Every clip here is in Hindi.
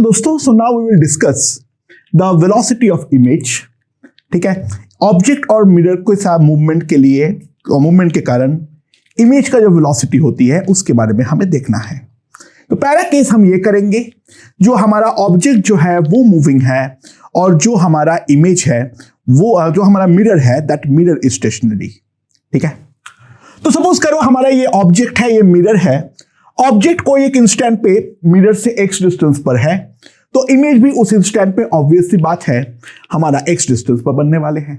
दोस्तों, so now we will discuss the velocity of image. ठीक है, ऑब्जेक्ट और मिरर के साथ मूवमेंट के लिए, मूवमेंट के कारण इमेज का जो वेलोसिटी होती है उसके बारे में हमें देखना है। तो पहला केस हम ये करेंगे, जो हमारा ऑब्जेक्ट जो है वो मूविंग है और जो हमारा इमेज है वो, जो हमारा मिरर है, दैट मिरर इज स्टेशनरी। ठीक है, तो सपोज करो हमारा ये ऑब्जेक्ट है, ये मिरर है। ऑब्जेक्ट को एक इंस्टेंट पे मिरर से x डिस्टेंस पर है, तो इमेज भी उस इंस्टेंट पे ऑब्वियस सी बात है हमारा x डिस्टेंस पर बनने वाले हैं।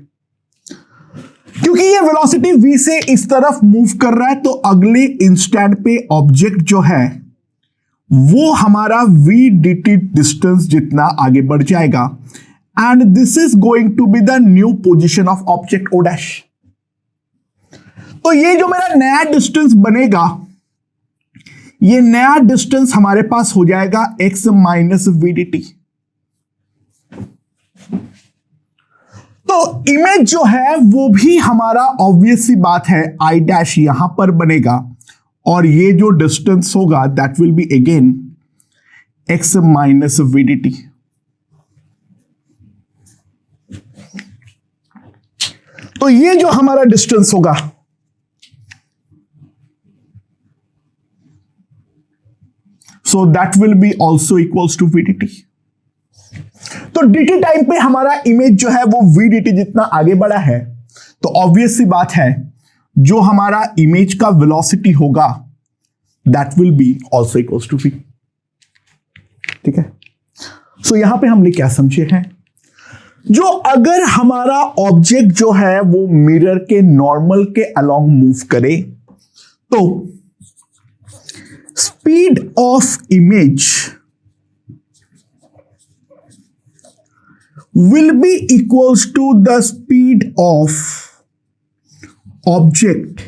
क्योंकि ये वेलोसिटी v से इस तरफ मूव कर रहा है, तो अगले इंस्टेंट पे ऑब्जेक्ट जो है वो हमारा v dt डिस्टेंस जितना आगे बढ़ जाएगा, and this is going to be the new position of object o dash. तो ये जो मेरा नया डिस्टेंस बनेगा, ये नया डिस्टेंस हमारे पास हो जाएगा x minus v d t. तो इमेज जो है वो भी हमारा ऑब्वियस सी बात है आई डैश यहां पर बनेगा, और ये जो डिस्टेंस होगा that will be again x minus v d t. तो ये जो हमारा डिस्टेंस होगा, so that will be also equals to VDT। तो dt टाइम पे हमारा इमेज जो है वो VDT जितना आगे बढ़ा है, तो ऑब्वियस सी बात है जो हमारा इमेज का वेलोसिटी होगा that will be also equals to V। ठीक है, सो यहां पे हमने क्या समझे हैं, जो अगर हमारा ऑब्जेक्ट जो है वो मिरर के नॉर्मल के अलोंग मूव करे, तो speed of image will be equals to the speed of object।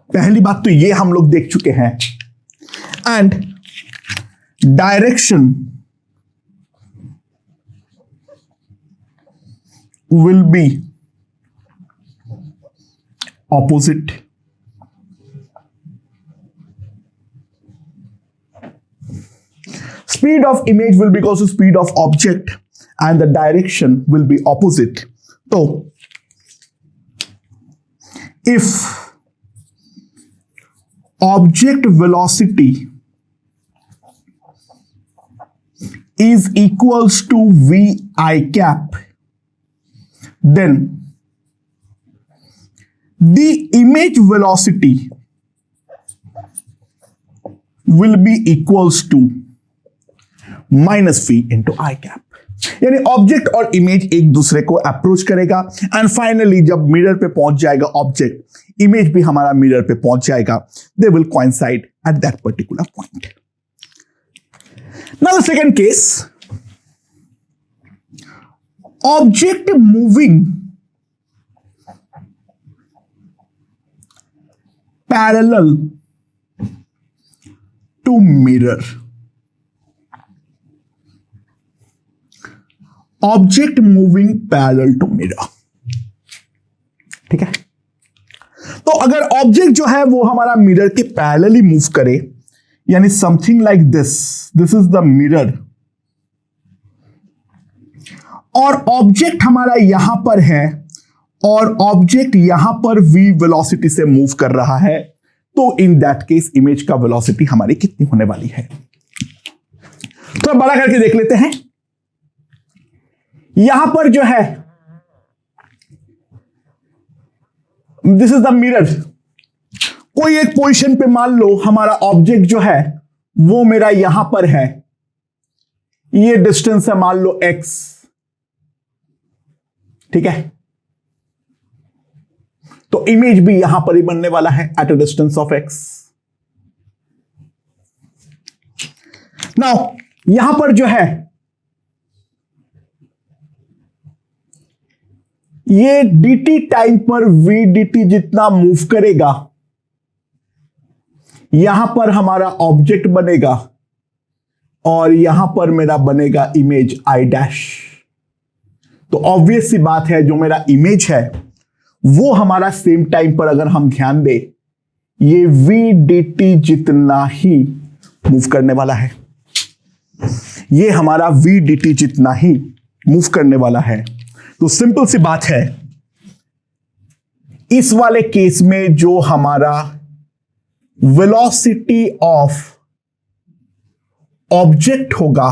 पहली बात तो ये हम लोग देख चुके हैं, and direction will be opposite। Speed of image will be equals to speed of object and the direction will be opposite। So if object velocity is equals to vi cap, then the image velocity will be equals to minus v into i cap. यानी ऑब्जेक्ट और इमेज एक दूसरे को अप्रोच करेगा, एंड फाइनली जब मिरर पे पहुंच जाएगा ऑब्जेक्ट, इमेज भी हमारा मिरर पे पहुंच जाएगा, they will coincide at that particular point. Now the second case, object moving parallel to mirror. Object moving parallel to mirror. ठीक है, तो अगर ऑब्जेक्ट जो है वो हमारा मिरर के पैरेलली मूव करे, यानी something like this is the mirror, और ऑब्जेक्ट हमारा यहां पर है और ऑब्जेक्ट यहां पर v वेलोसिटी से मूव कर रहा है, तो इन दैट केस इमेज का वेलोसिटी हमारी कितनी होने वाली है। तो बड़ा करके देख लेते हैं। यहां पर जो है दिस इज द मिरर, कोई एक पोजीशन पे मान लो हमारा ऑब्जेक्ट जो है वो मेरा यहां पर है, ये डिस्टेंस है मान लो x। ठीक है, तो इमेज भी यहां पर ही बनने वाला है at a distance of x। Now यहां पर जो है ये dt टाइम पर v dt जितना मूव करेगा, यहां पर हमारा ऑब्जेक्ट बनेगा और यहां पर मेरा बनेगा इमेज i डैश। तो ऑब्वियस सी बात है जो मेरा इमेज है वो हमारा सेम टाइम पर अगर हम ध्यान दें, ये v dt जितना ही मूव करने वाला है। ये हमारा v dt जितना ही मूव करने वाला है। तो सिंपल सी बात है, इस वाले केस में जो हमारा वेलोसिटी ऑफ ऑब्जेक्ट होगा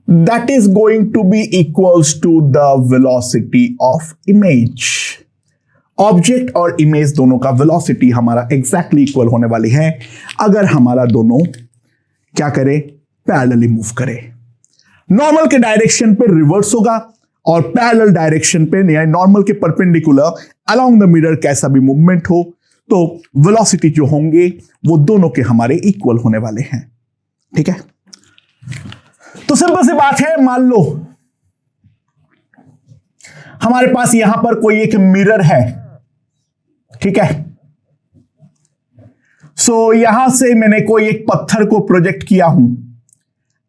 that is going to be equals to the velocity of image। Object और इमेज दोनों का वेलोसिटी हमारा एग्जैक्टली इक्वल होने वाली है अगर हमारा दोनों क्या करे, पैरेलली मूव करे। नॉर्मल के डायरेक्शन पे रिवर्स होगा और पैरेलल डायरेक्शन पे यानी नॉर्मल के परपेंडिकुलर अलोंग द मिरर कैसा भी मूवमेंट हो तो वेलोसिटी जो होंगे वो दोनों के हमारे इक्वल होने वाले हैं। ठीक है, तो सिंपल सी बात है, मान लो हमारे पास यहां पर कोई एक मिरर है। ठीक है, सो यहां से मैंने कोई एक पत्थर को प्रोजेक्ट किया हूं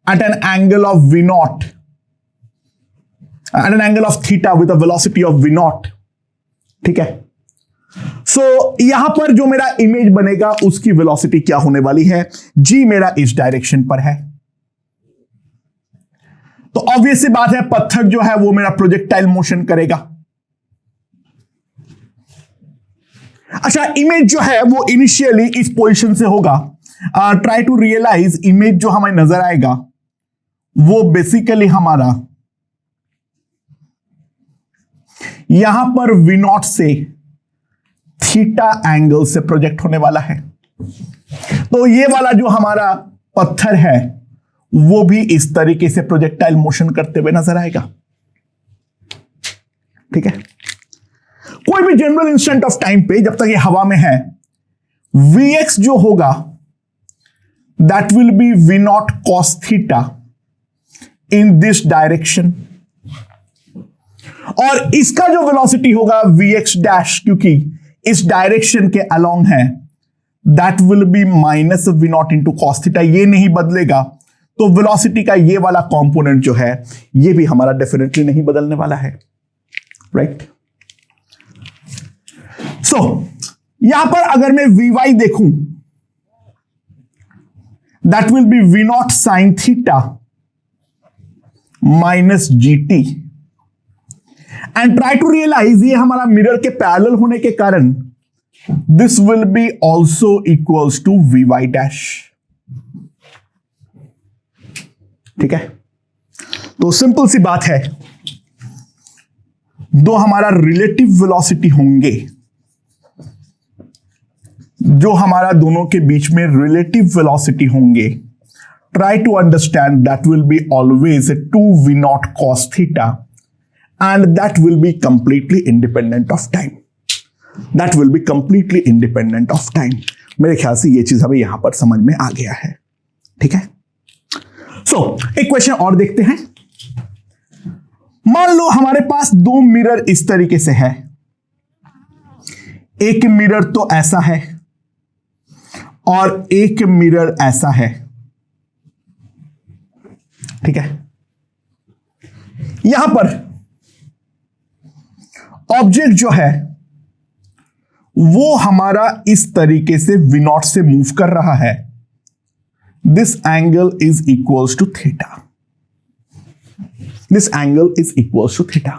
at an angle of v naught, at an angle of theta with a velocity of v naught. ठीक है, सो यहां पर जो मेरा इमेज बनेगा उसकी वेलोसिटी क्या होने वाली है, g मेरा इस डायरेक्शन पर है। तो ऑब्वियस सी बात है, पत्थर जो है वो मेरा प्रोजेक्टाइल मोशन करेगा। अच्छा, इमेज जो है वो इनिशियली इस पोजीशन से होगा। ट्राई टू रियलाइज, इमेज जो हमें नजर आएगा वो बेसिकली हमारा यहां पर v नॉट से थीटा एंगल से प्रोजेक्ट होने वाला है। तो ये वाला जो हमारा पत्थर है वो भी इस तरीके से प्रोजेक्टाइल मोशन करते हुए नजर आएगा। ठीक है, कोई भी जनरल इंस्टेंट ऑफ टाइम पे जब तक ये हवा में है, vx जो होगा that will be v not cos theta in this direction, और इसका जो वेलोसिटी होगा vx डैश, क्योंकि इस डायरेक्शन के अलोंग है, that will B minus v not into cos theta. ये नहीं बदलेगा, तो वेलोसिटी का ये वाला कंपोनेंट जो है ये भी हमारा डेफिनेटली नहीं बदलने वाला है। राइट, सो यहां पर अगर मैं vy देखूं, that will be v naught sine theta minus gt, and try to realise ये हमारा मिरर के पैरेलल होने के कारण this will be also equals to vy dash. ठीक है, तो सिंपल सी बात है, दो हमारा रिलेटिव वेलोसिटी होंगे, जो हमारा दोनों के बीच में रिलेटिव वेलोसिटी होंगे, try to understand that will be always 2v naught cos theta and that will be completely independent of time. That will be completely independent of time. मेरे ख्याल से ये चीज हमें यहां पर समझ में आ गया है। ठीक है, सो एक क्वेश्चन और देखते हैं। मान लो हमारे पास दो मिरर इस तरीके से है, एक मिरर तो ऐसा है और एक मिरर ऐसा है। ठीक है, यहां पर ऑब्जेक्ट जो है वो हमारा इस तरीके से v नॉट से मूव कर रहा है। This angle is equals to theta. This angle is equals to theta.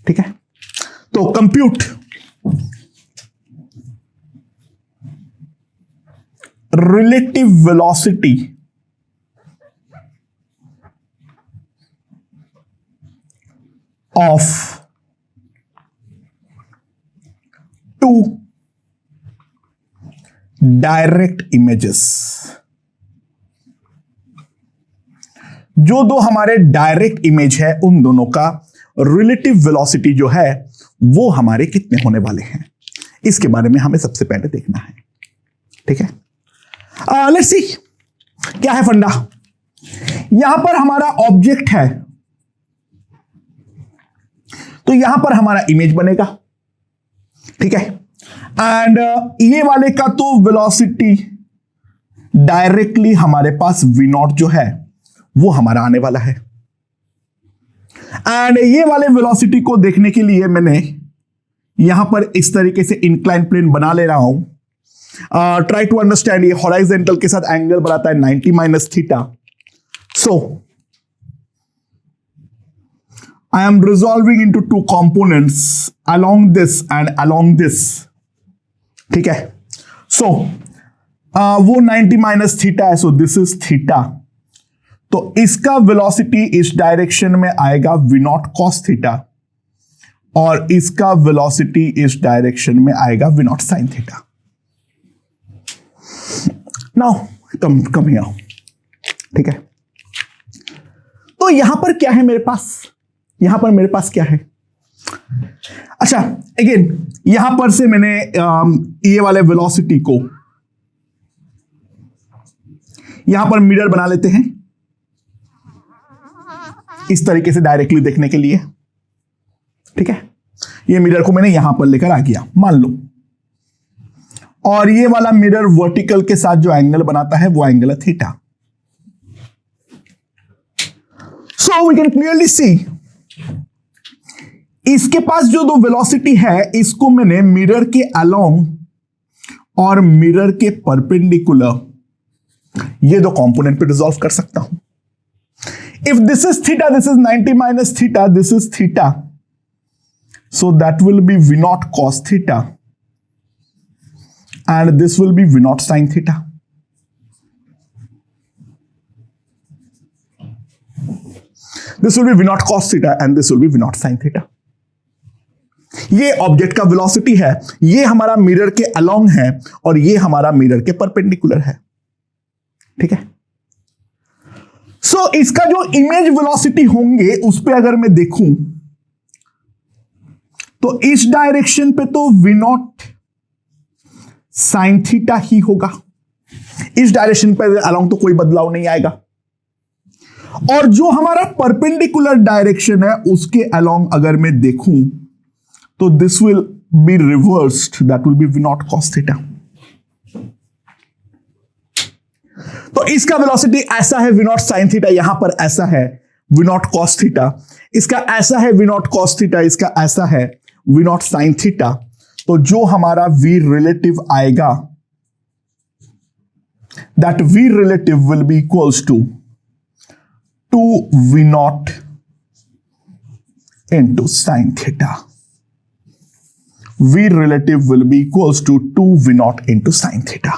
ठीक है, तो compute relative velocity of two direct images. जो दो हमारे डायरेक्ट इमेज है उन दोनों का रिलेटिव वेलोसिटी जो है वो हमारे कितने होने वाले हैं, इसके बारे में हमें सबसे पहले देखना है। ठीक है, लेट्स सी क्या है फंडा। यहां पर हमारा ऑब्जेक्ट है, तो यहां पर हमारा इमेज बनेगा। ठीक है, एंड ये वाले का तो वेलोसिटी डायरेक्टली हमारे पास v नॉट जो है वो हमारा आने वाला है। एंड ये वाले वेलोसिटी को देखने के लिए मैंने यहां पर इस तरीके से इंक्लाइन प्लेन बना ले रहा हूं ट्राई टू अंडरस्टैंड, ये हॉराइजेंटल के साथ एंगल बनाता है 90 minus theta. So I am resolving into two components along this and along this. ठीक है. So वो 90 माइनस थीटा है, सो दिस इज थीटा. तो इसका वेलोसिटी इस डायरेक्शन में आएगा v नॉट कॉस थीटा, और इसका वेलोसिटी इस डायरेक्शन में आएगा v naught sine theta. Now come here. ठीक है. तो यहां पर क्या है मेरे पास? यहां पर मेरे पास क्या है? अच्छा, अगेन यहां पर से मैंने ये वाले वेलोसिटी को यहां पर मिरर बना लेते हैं इस तरीके से डायरेक्टली देखने के लिए. ठीक है. ये मिरर को मैंने यहां पर लेकर आ गया, मान लो, और ये वाला मिरर वर्टिकल के साथ जो एंगल बनाता है वो एंगल है theta. So we can clearly see इसके पास जो दो वेलोसिटी है इसको मैंने मिरर के अलोंग और मिरर के परपेंडिकुलर ये दो कंपोनेंट पे रिजॉल्व कर सकता हूं. If this is theta, this is 90 minus theta, this is theta, so that will be v not cos theta and this will be v not sin theta. This will be v naught cos theta and this will be v naught sin theta. ये ऑब्जेक्ट का वेलोसिटी है, ये हमारा मिरर के अलोंग है और ये हमारा मिरर के परपेंडिकुलर है. ठीक है. सो इसका जो इमेज वेलोसिटी होंगे उस पे अगर मैं देखूं तो इस डायरेक्शन पे तो v नॉट साइन थीटा ही होगा. इस डायरेक्शन पे अलोंग तो कोई बदलाव नहीं आएगा, और जो हमारा परपेंडिकुलर डायरेक्शन है उसके अलोंग अगर मैं देखूं तो this will be reversed, that will be v not cos theta. तो इसका वेलोसिटी ऐसा है v नॉट sin थीटा, यहां पर ऐसा है v नॉट cos थीटा, इसका ऐसा है v नॉट cos थीटा, इसका ऐसा है v नॉट sin थीटा. तो जो हमारा v रिलेटिव आएगा, दैट v relative will be equals to 2v naught into sin theta. V relative will be equals to 2v naught into sin theta.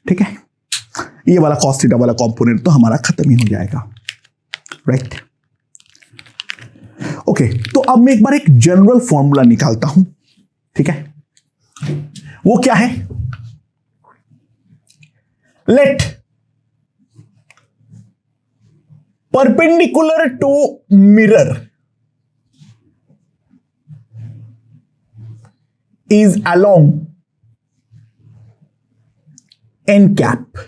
ठीक है. ये वाला cos theta वाला कंपोनेंट तो हमारा खत्म ही हो जाएगा. राइट. ओके, तो अब मैं एक बार एक जनरल फॉर्मूला निकालता हूं. ठीक है. वो क्या है? Let perpendicular to mirror is along n cap.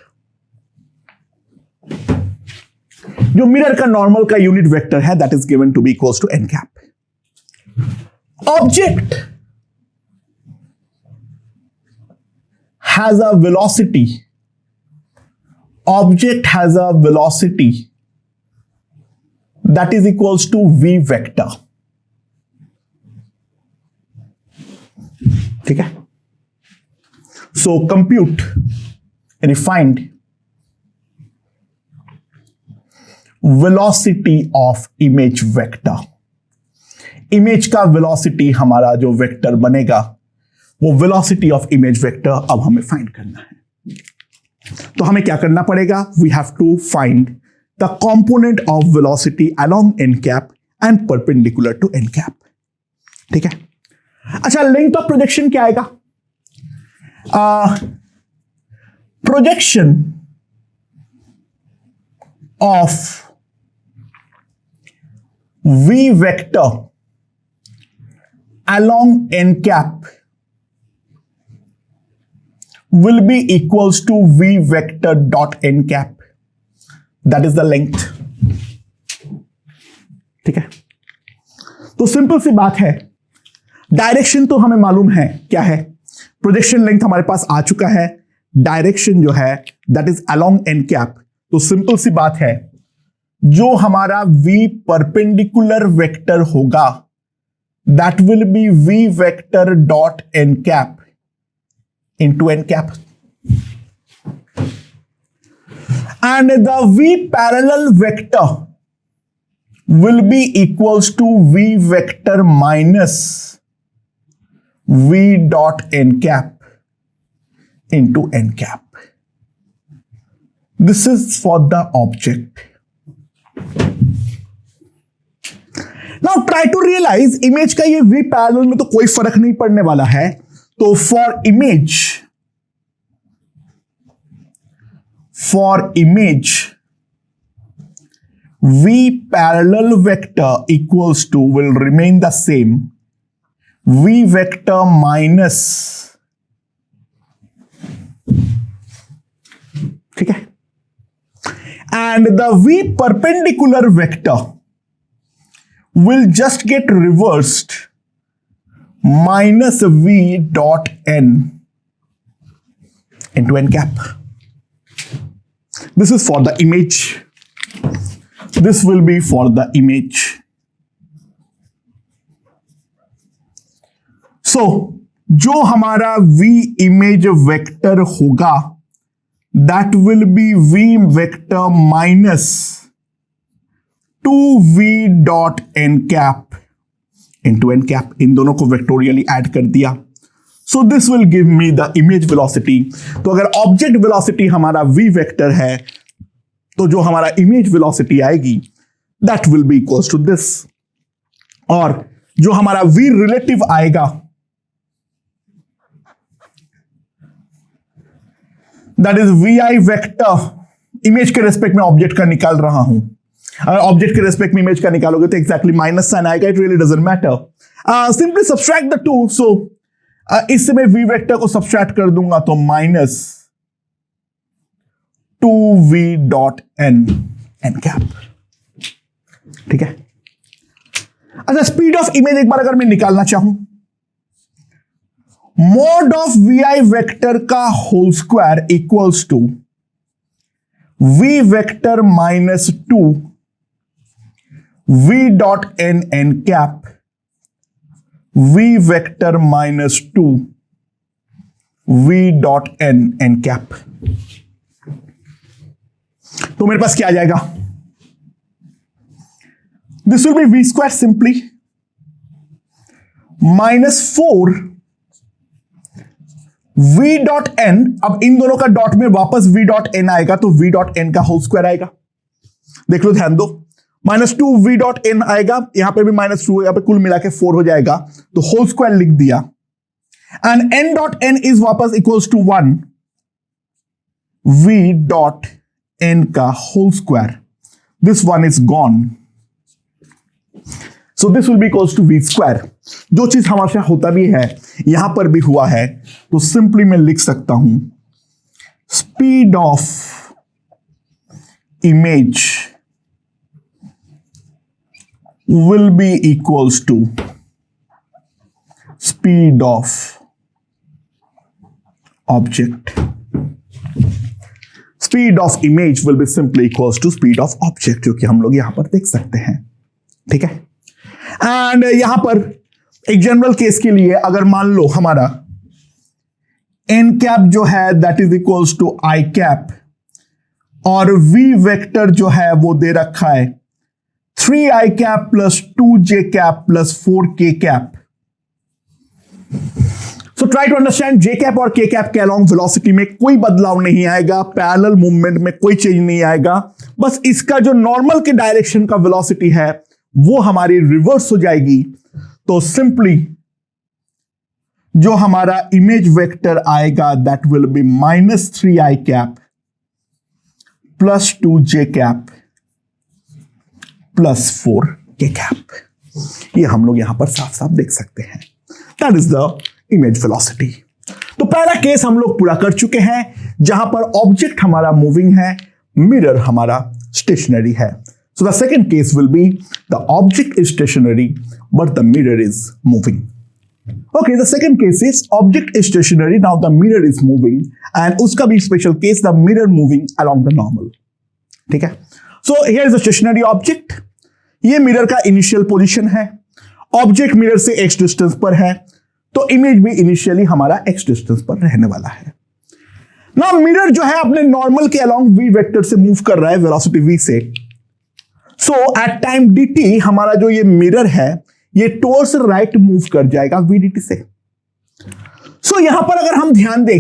जो मिरर का नॉर्मल का यूनिट वेक्टर है that is given to be equals to n cap. ऑब्जेक्ट has a velocity. Object has a velocity that is equals to v vector. ठीक है. So compute refined velocity of image vector. Image का वेलोसिटी हमारा जो वेक्टर बनेगा वो वेलोसिटी ऑफ इमेज वेक्टर अब हमें फाइंड करना है. तो हमें क्या करना पड़ेगा? We have to find the component of velocity along n cap and perpendicular to n cap. ठीक है. अच्छा, लेंथ ऑफ प्रोजेक्शन क्या आएगा? Projection of v vector along n cap will be equals to v vector dot n cap. That is the length. ठीक है. तो सिंपल सी बात है, डायरेक्शन तो हमें मालूम है क्या है, प्रोजेक्शन लेंथ हमारे पास आ चुका है, डायरेक्शन जो है that is along n cap. तो सिंपल सी बात है, जो हमारा v परपेंडिकुलर वेक्टर होगा that will be v vector dot n cap into n cap. And the v parallel vector will be equals to v vector minus v dot n cap into n cap. This is for the object. Now try to realize image का ये v parallel में तो कोई फर्क नहीं पड़ने वाला है, तो for image v parallel vector equals to will remain the same v vector minus, ठीक है, and the v perpendicular vector will just get reversed minus v dot n into n cap. This is for the image. This will be for the image. So, जो हमारा v image vector होगा, that will be v vector minus 2v dot n cap into n cap. इन दोनों को वेक्टोरियली ऐड कर दिया. So this will give me the image velocity. तो अगर ऑब्जेक्ट वेलोसिटी हमारा v वेक्टर है, तो जो हमारा इमेज वेलोसिटी आएगी that will be equals to this. और जो हमारा v रिलेटिव आएगा that is vi vector, image के रेस्पेक्ट में ऑब्जेक्ट का निकाल रहा हूं. अगर ऑब्जेक्ट के रेस्पेक्ट में इमेज का निकालोगे तो एक्जैक्टली माइनस साइन आएगा. It really doesn't matter. Simply subtract the two. So इससे मैं v वेक्टर को सब्सट्रैक्ट कर दूंगा तो minus 2v dot n cap. ठीक है. अच्छा, स्पीड ऑफ इमेज एक बार अगर मैं निकालना चाहूं, मॉड ऑफ vi वेक्टर का whole square equals to v vector minus 2 v dot n cap v vector minus 2 v dot n cap. तो मेरे पास क्या आ जाएगा? This will be v square simply minus 4 v dot n. अब इन दोनों का डॉट में वापस v डॉट n आएगा तो v डॉट n का होल स्क्वायर आएगा. देख लो, ध्यान दो. माइनस 2 v डॉट n आएगा, यहां पे भी माइनस 2, यहां पे कुल मिला के 4 हो जाएगा, तो होल स्क्वायर लिख दिया. And n dot n is वापस equals to 1 v dot n का whole square. This one is gone. So this will be equals to v square. जो चीज हमेशा होता भी है यहां पर भी हुआ है, तो सिंपली मैं लिख सकता हूं speed of image will be equals to speed of object. Speed of image will be simply equals to speed of object, जो कि हम लोग यहां पर देख सकते हैं. ठीक है. एंड यहां पर एक जनरल केस के लिए अगर मान लो हमारा n कैप जो है that is equals to i cap और v वेक्टर जो है वो दे रखा है 3i cap plus 2j cap plus 4k cap. So try to understand j cap और k cap के along velocity में कोई बदलाव नहीं आएगा, पैरेलल मूवमेंट में कोई चेंज नहीं आएगा. बस इसका जो नॉर्मल के डायरेक्शन का वेलोसिटी है वो हमारी रिवर्स हो जाएगी. तो सिंपली जो हमारा इमेज वेक्टर आएगा that will B minus 3i cap plus 2j cap plus 4k cap. ये हम लोग यहां पर साफ साफ देख सकते हैं. That is the image velocity. तो पहला केस हम लोग पूरा कर चुके हैं जहां पर ऑब्जेक्ट हमारा मूविंग है, मिरर हमारा स्टेशनरी है. So the second case will be the object is stationary but the mirror is moving. Okay, the second case is object is stationary, now the mirror is moving, and उसका भी special case the mirror moving along the normal. ठीक है. So here is a stationary object. ये मिरर का इनिशियल पोजीशन है. ऑब्जेक्ट मिरर से x डिस्टेंस पर है, तो इमेज भी इनिशियली हमारा x डिस्टेंस पर रहने वाला है ना। मिरर जो है अपने नॉर्मल के अलोंग v वेक्टर से मूव कर रहा है वेलोसिटी v से। सो एट टाइम dt हमारा जो ये मिरर है ये टुवर्ड्स राइट मूव कर जाएगा v dt से। सो यहां पर अगर हम ध्यान दें,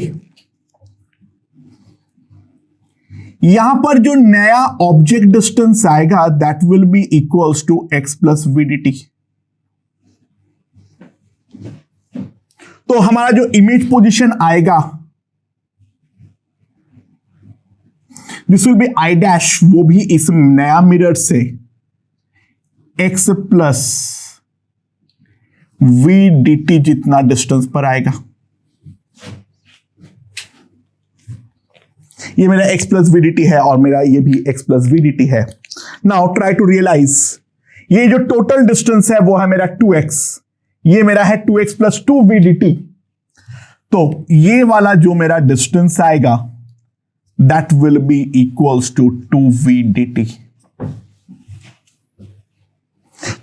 यहां पर जो नया ऑब्जेक्ट डिस्टेंस आएगा that will be equals to x plus v d t. तो हमारा जो इमेज पोजीशन आएगा this will be i dash, वो भी इस नया मिरर से x plus v d t जितना डिस्टेंस पर आएगा। ये मेरा x plus v d t है और मेरा ये भी x plus v d t है। नाउ ट्राई टू रियलाइज, ये जो टोटल डिस्टेंस है वो है मेरा 2x, ये मेरा है 2x plus 2 v d t. तो ये वाला जो मेरा डिस्टेंस आएगा that will be equals to 2 v d t.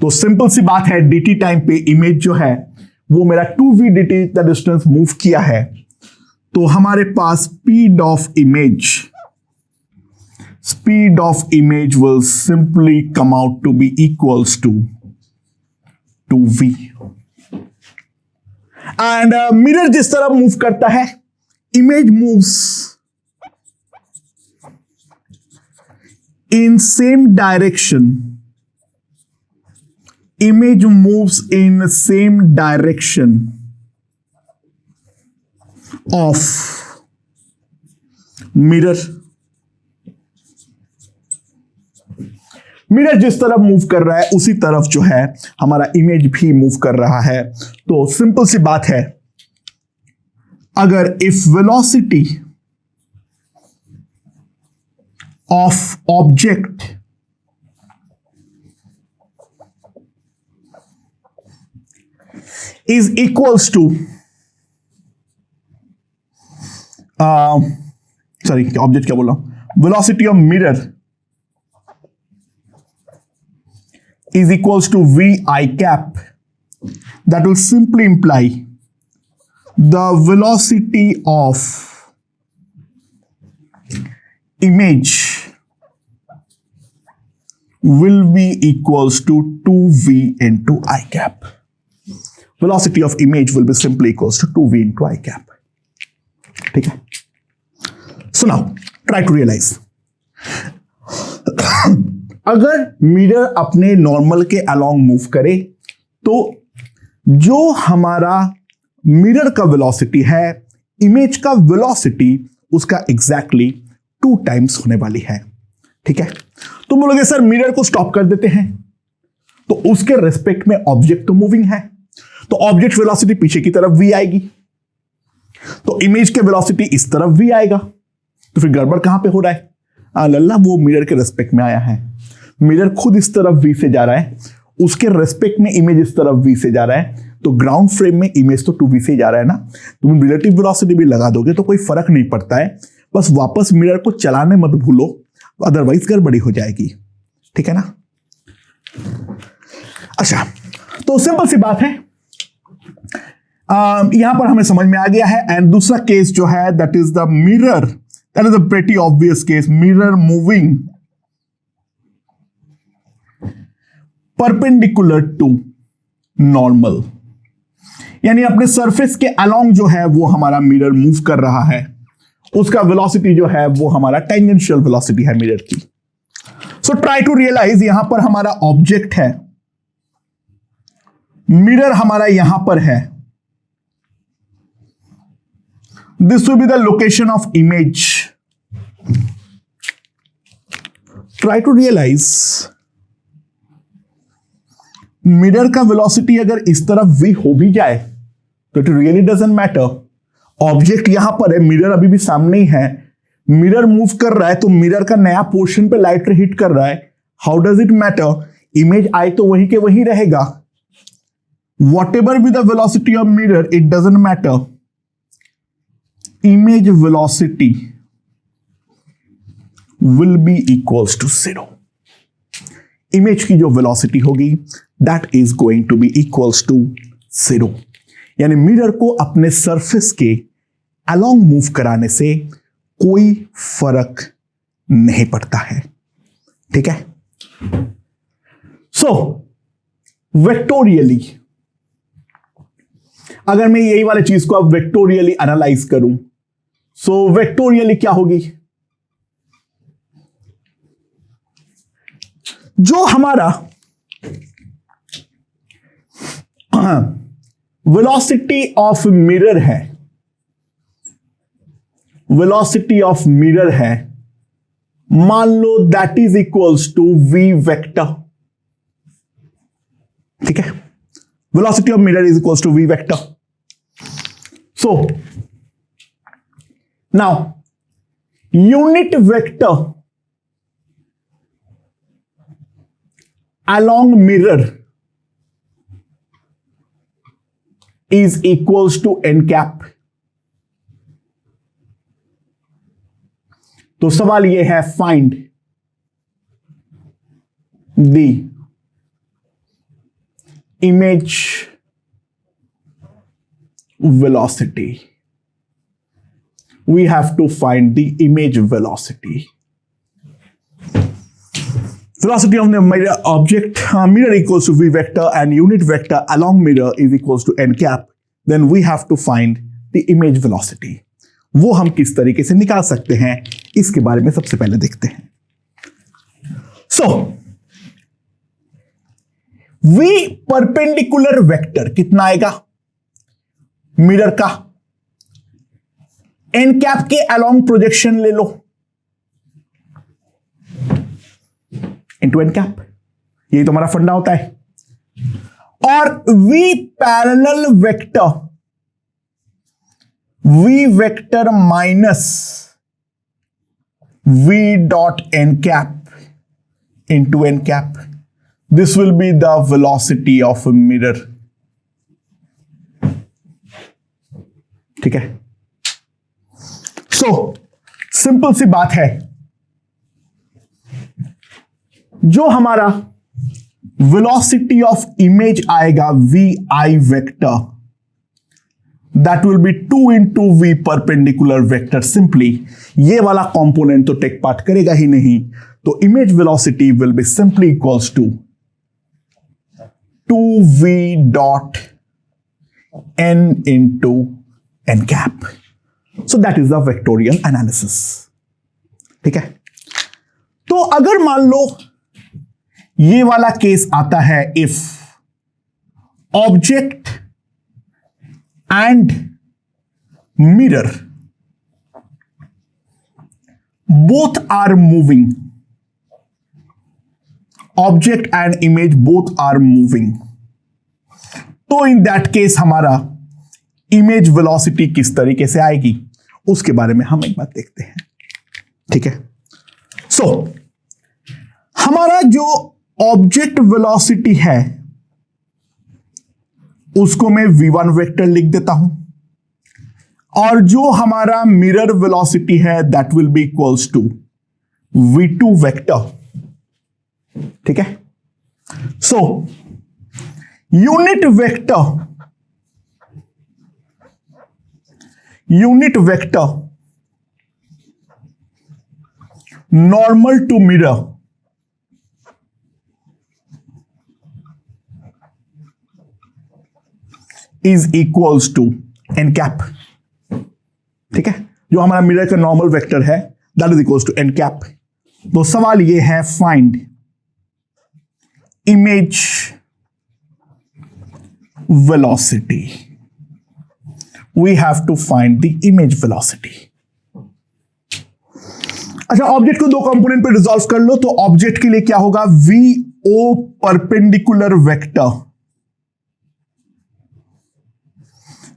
तो सिंपल सी बात है, dt टाइम पे इमेज जो है वो मेरा 2 वी डी टी का डिस्टेंस मूव किया है। तो हमारे पास speed of image will simply come out to be equals to 2v। And mirror जिस तरह मूव करता है, image moves in same direction, image moves in the same direction of mirror। Mirror जिस तरफ मूव कर रहा है उसी तरफ जो है हमारा इमेज भी मूव कर रहा है। तो सिंपल सी बात है, अगर if velocity of object is equals to object क्या बोल रहा हूं, velocity of mirror is equals to v I cap, that will simply imply the velocity of image will be equals to 2v into I cap। velocity of image will be simply equals to 2v into I cap। ठीक है। So now try to realize, अगर मिरर अपने नॉर्मल के अलोंग मूव करे तो जो हमारा मिरर का वेलोसिटी है, इमेज का वेलोसिटी उसका एग्जैक्टली 2 टाइम्स होने वाली है। ठीक है। तो बोलोगे सर मिरर को स्टॉप कर देते हैं, तो उसके रेस्पेक्ट में ऑब्जेक्ट तो मूविंग है, तो ऑब्जेक्ट वेलोसिटी पीछे की तरफ v आएगी, तो इमेज के वेलोसिटी इस तरफ v आएगा। तो फिर गड़बड़ कहां पे हो रहा है? लल्ला वो मिरर के रेस्पेक्ट में आया है, मिरर खुद इस तरफ v से जा रहा है, उसके रेस्पेक्ट में इमेज इस तरफ v से जा रहा है, तो ग्राउंड फ्रेम में इमेज तो 2v से ही जा रहा है ना। तुम रिलेटिव वेलोसिटी भी लगा दोगे तो कोई फर्क नहीं पड़ता है, बस वापस मिरर को चलाने मत भूलो, अदरवाइज गड़बड़ी हो जाएगी। ठीक है ना। अच्छा, तो सिंपल सी बात है, यहां पर हमें समझ में आ गया है। एंड दूसरा केस जो है that is the mirror, that is a pretty obvious case, mirror moving perpendicular to normal, यानी अपने सरफेस के अलोंग जो है वो हमारा मिरर मूव कर रहा है, उसका वेलोसिटी जो है वो हमारा टेंजेंशियल वेलोसिटी है मिरर की। सो ट्राई टू रियलाइज, यहां पर हमारा ऑब्जेक्ट है, मिरर हमारा यहां पर है, this will be the location of image। try to realize, mirror का वेलोसिटी अगर इस तरफ v हो भी जाए तो it really doesn't matter. Object यहां पर है, मिरर अभी भी सामने ही है, मिरर मूव कर रहा है तो मिरर का नया पोर्शन पे लाइट रे हिट कर रहा है, how does it matter? Image आई तो वही के वही रहेगा, whatever be the velocity of mirror it doesn't matter, image velocity will be equals to 0। Image की जो वेलोसिटी होगी that is going to be equals to 0। यानी मिरर को अपने सरफेस के अलोंग मूव कराने से कोई फर्क नहीं पड़ता है। ठीक है, सो वेक्टोरियली अगर मैं यही वाले चीज को अब वेक्टोरियली एनालाइज करूं, सो वेक्टोरियली क्या होगी? जो हमारा वेलोसिटी ऑफ मिरर है, वेलोसिटी ऑफ मिरर है, मान लो that is equals to v vector. ठीक है, velocity of mirror is equals to v vector. So now unit vector along mirror is equals to n cap। तो सवाल यह है, find the image velocity। we have to find the image velocity। velocity of the mirror object mirror equals to v vector and unit vector along mirror is equals to n cap। then we have to find the image velocity। वो हम किस तरीके से निकाल सकते हैं इसके बारे में सबसे पहले देखते हैं। सो v परपेंडिकुलर वेक्टर कितना आएगा मिरर का? n कैप के अलोंग प्रोजेक्शन ले लो इंटू एन कैप, यही तो हमारा फंडा होता है। और v parallel vector, v vector minus v dot n cap into n cap, this will be the velocity of mirror. ठीक है, सो सिंपल सी बात है, जो हमारा वेलोसिटी ऑफ इमेज आएगा v i vector, that will be 2 into v perpendicular vector. Simply ये वाला कंपोनेंट तो टेक पार्ट करेगा ही नहीं, तो image velocity will be simply equals to 2v dot n into n cap. So that is the vectorial analysis. ठीक है, तो अगर मान लो ये वाला केस आता है, if object and mirror both are moving, object and image both are moving, तो इन दैट केस हमारा इमेज वेलोसिटी किस तरीके से आएगी उसके बारे में हम एक बात देखते हैं। ठीक है, सो हमारा जो ऑब्जेक्ट वेलोसिटी है उसको मैं v1 वेक्टर लिख देता हूं, और जो हमारा मिरर वेलोसिटी है that will be equals to v2 vector. ठीक है, so unit vector normal to mirror is equals to n cap. ठीक है, जो हमारा मिरर का नॉर्मल वेक्टर है that is equals to n cap. तो सवाल ये है, find image velocity. We have to find the image velocity. अच्छा, ऑब्जेक्ट को दो कंपोनेंट पे रिजॉल्व कर लो, तो ऑब्जेक्ट के लिए क्या होगा, v o perpendicular vector,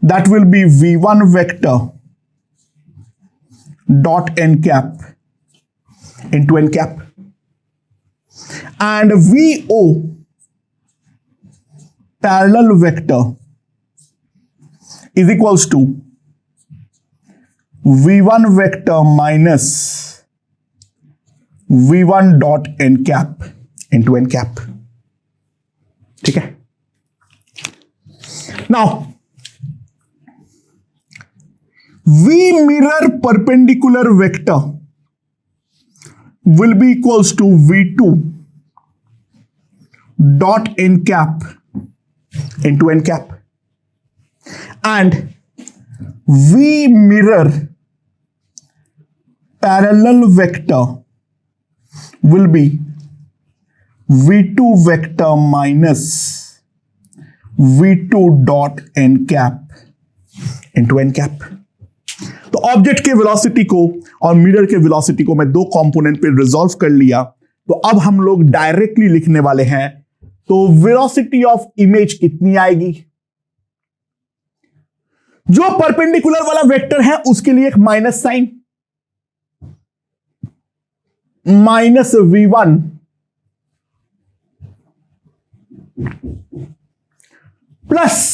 that will be v1 vector dot n cap into n cap, and vo parallel vector is equals to v1 vector minus v1 dot n cap into n cap। ठीक है, now V mirror perpendicular vector will be equals to V2 dot n cap into n cap, and V mirror parallel vector will be V2 vector minus V2 dot n cap into n cap। तो ऑब्जेक्ट के वेलोसिटी को और मिरर के वेलोसिटी को मैं दो कंपोनेंट पे रिजॉल्व कर लिया। तो अब हम लोग डायरेक्टली लिखने वाले हैं। तो वेलोसिटी ऑफ इमेज कितनी आएगी? जो परपेंडिकुलर वाला वेक्टर है उसके लिए एक minus sign, minus V1 plus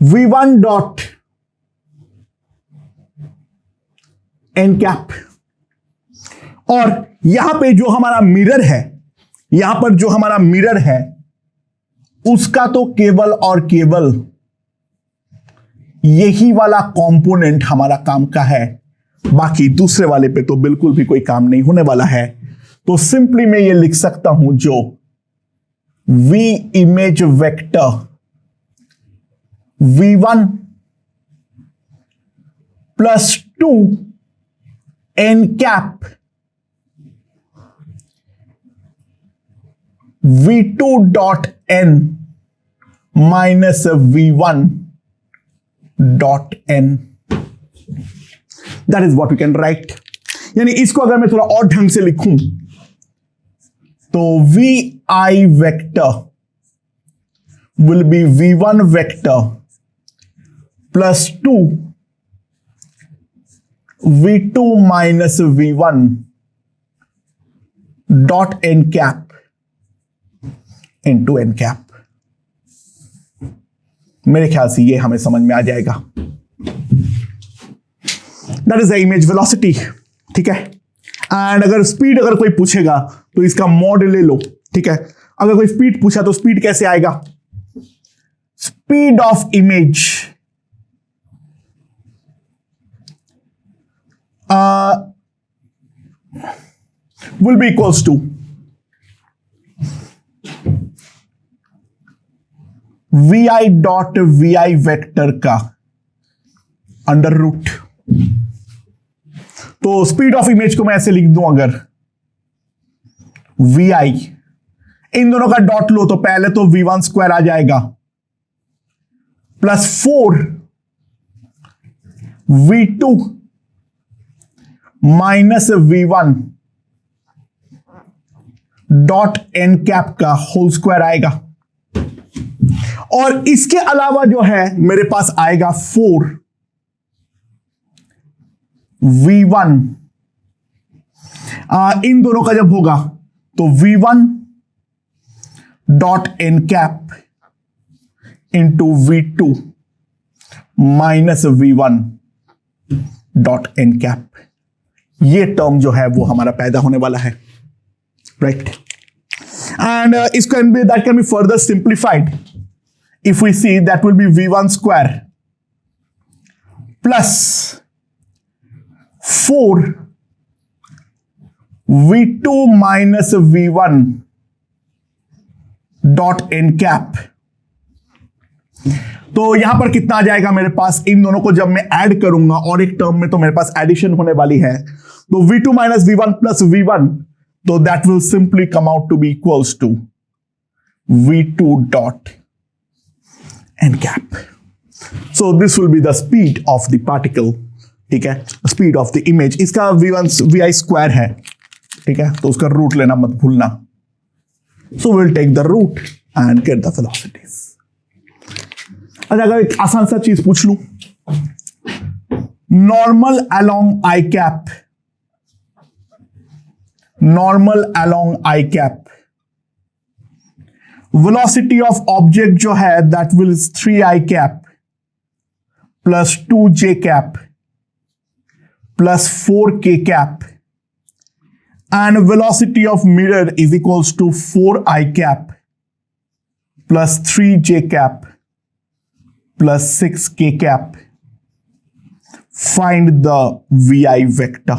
V1 dot n cap. और यहां पे जो हमारा मिरर है, यहां पर जो हमारा मिरर है उसका तो केवल और केवल यही वाला कंपोनेंट हमारा काम का है, बाकी दूसरे वाले पे तो बिल्कुल भी कोई काम नहीं होने वाला है। तो सिंपली मैं ये लिख सकता हूं जो V image vector V1 plus 2 n cap V2 dot n minus V1 dot n, that is what we can write. यानी इसको अगर मैं थोड़ा और ढंग से लिखूं तो VI vector will be V1 vector plus 2 V2 minus V1 dot n cap into n cap. मेरे ख्याल से ये हमें समझ में आ जाएगा। That is the image velocity, ठीक है। एंड अगर स्पीड अगर कोई पूछेगा तो इसका मॉड ले लो, ठीक है। अगर कोई स्पीड पूछा तो स्पीड कैसे आएगा? Speed of image will be equals to VI dot VI vector का अंडर रूट। तो स्पीड ऑफ इमेज को मैं ऐसे लिख दूं, अगर VI इन दोनों का डॉट लो तो पहले तो V1 स्क्वायर आ जाएगा plus 4 V2 minus V1 dot n cap का होल स्क्वायर आएगा। और इसके अलावा जो है मेरे पास आएगा 4 V1, इन दोनों का जब होगा तो V1 dot n cap into V2 minus V1 dot n cap. ये टर्म जो है वो हमारा पैदा होने वाला है, राइट। एंड इसको that can be further simplified if we see, that will be V1 square plus 4 V2 minus V1 dot n cap। तो यहां पर कितना आ जाएगा मेरे पास? इन दोनों को जब मैं ऐड करूंगा और एक टर्म में तो मेरे पास एडिशन होने वाली है, तो V2 minus V1 plus V1, तो that will simply come out to be equals to V2 dot n cap। So this will be the speed of the particle, ठीक है, speed of the image। इसका VI स्क्वायर है, ठीक है, तो उसका रूट लेना मत भूलना। So we'll take the root and get the velocities। अच्छा, अगर एक आसान सा चीज पूछ लूं, normal along i cap, normal along i cap velocity of object जो है that will 3i cap plus 2j cap plus 4k cap and velocity of mirror is equals to 4i cap plus 3j cap plus 6k cap. Find the vi vector.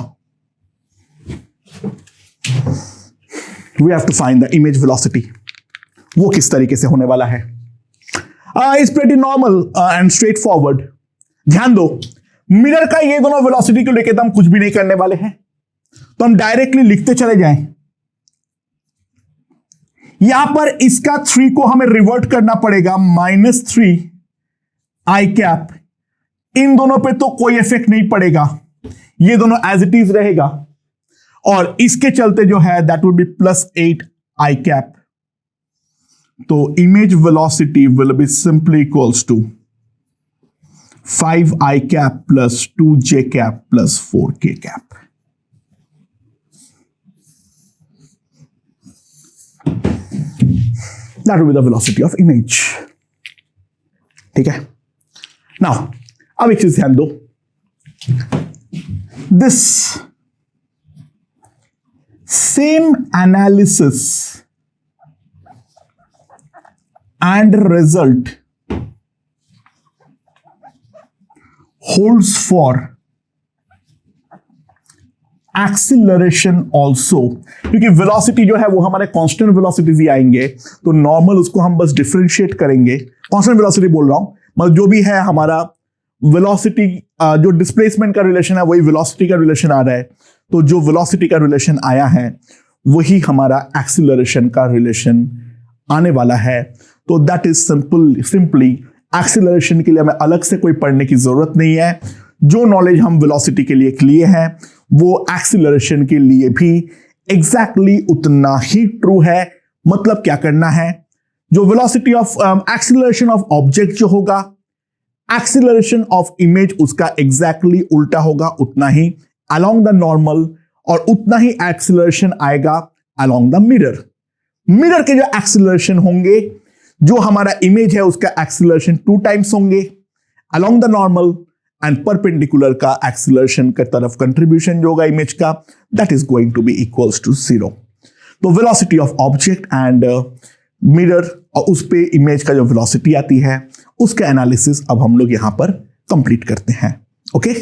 We have to find the image velocity. वो किस तरीके से होने वाला है? It's pretty normal and straightforward. ध्यान दो, मिरर का ये दोनों वेलोसिटी को लेकर तो हम कुछ भी नहीं करने वाले हैं, तो हम डायरेक्टली लिखते चले जाएं. यहां पर इसका 3 को हमें रिवर्ट करना पड़ेगा, -3 i कैप. इन दोनों पे तो कोई इफेक्ट नहीं पड़ेगा, ये दोनों एज इट इज रहेगा, और इसके चलते जो है that would be +8 i cap. तो image velocity will be simply equals to 5 i cap plus 2j cap plus 4k cap. That will be the velocity of image. ठीक है. Now, अब एक चीज ध्यान दो. This same analysis and result holds for acceleration also, क्योंकि वेलोसिटी जो है वो हमारे कांस्टेंट वेलोसिटीज ही आएंगे, तो नॉर्मल उसको हम बस डिफरेंशिएट करेंगे. कांस्टेंट वेलोसिटी बोल रहा हूं, मतलब जो भी है हमारा वेलोसिटी, जो डिस्प्लेसमेंट का रिलेशन है वही वेलोसिटी का रिलेशन आ रहा है, तो जो वेलोसिटी का रिलेशन आया है वही हमारा एक्सीलरेशन का रिलेशन आने वाला है. तो दैट इज सिंपली एक्सीलरेशन के लिए हमें अलग से कोई पढ़ने की जरूरत नहीं है. जो नॉलेज हम वेलोसिटी के लिए लिए हैं वो एक्सीलरेशन के लिए भी एग्जैक्टली उतना ही ट्रू है. मतलब क्या करना है, जो velocity of acceleration of object जो होगा, एक्सीलरेशन ऑफ इमेज उसका एग्जैक्टली उल्टा होगा, उतना ही अलोंग द नॉर्मल, और उतना ही एक्सीलरेशन आएगा अलोंग द मिरर. मिरर के जो एक्सीलरेशन होंगे, जो हमारा इमेज है उसका एक्सीलरेशन 2 टाइम्स होंगे along the normal, and perpendicular का एक्सीलरेशन की तरफ कंट्रीब्यूशन जो होगा इमेज का, that is going to be equals to 0. तो velocity of object and mirror, और उस पे इमेज का जो वेलोसिटी आती है उसका एनालिसिस अब हम लोग यहां पर कंप्लीट करते हैं. ओके.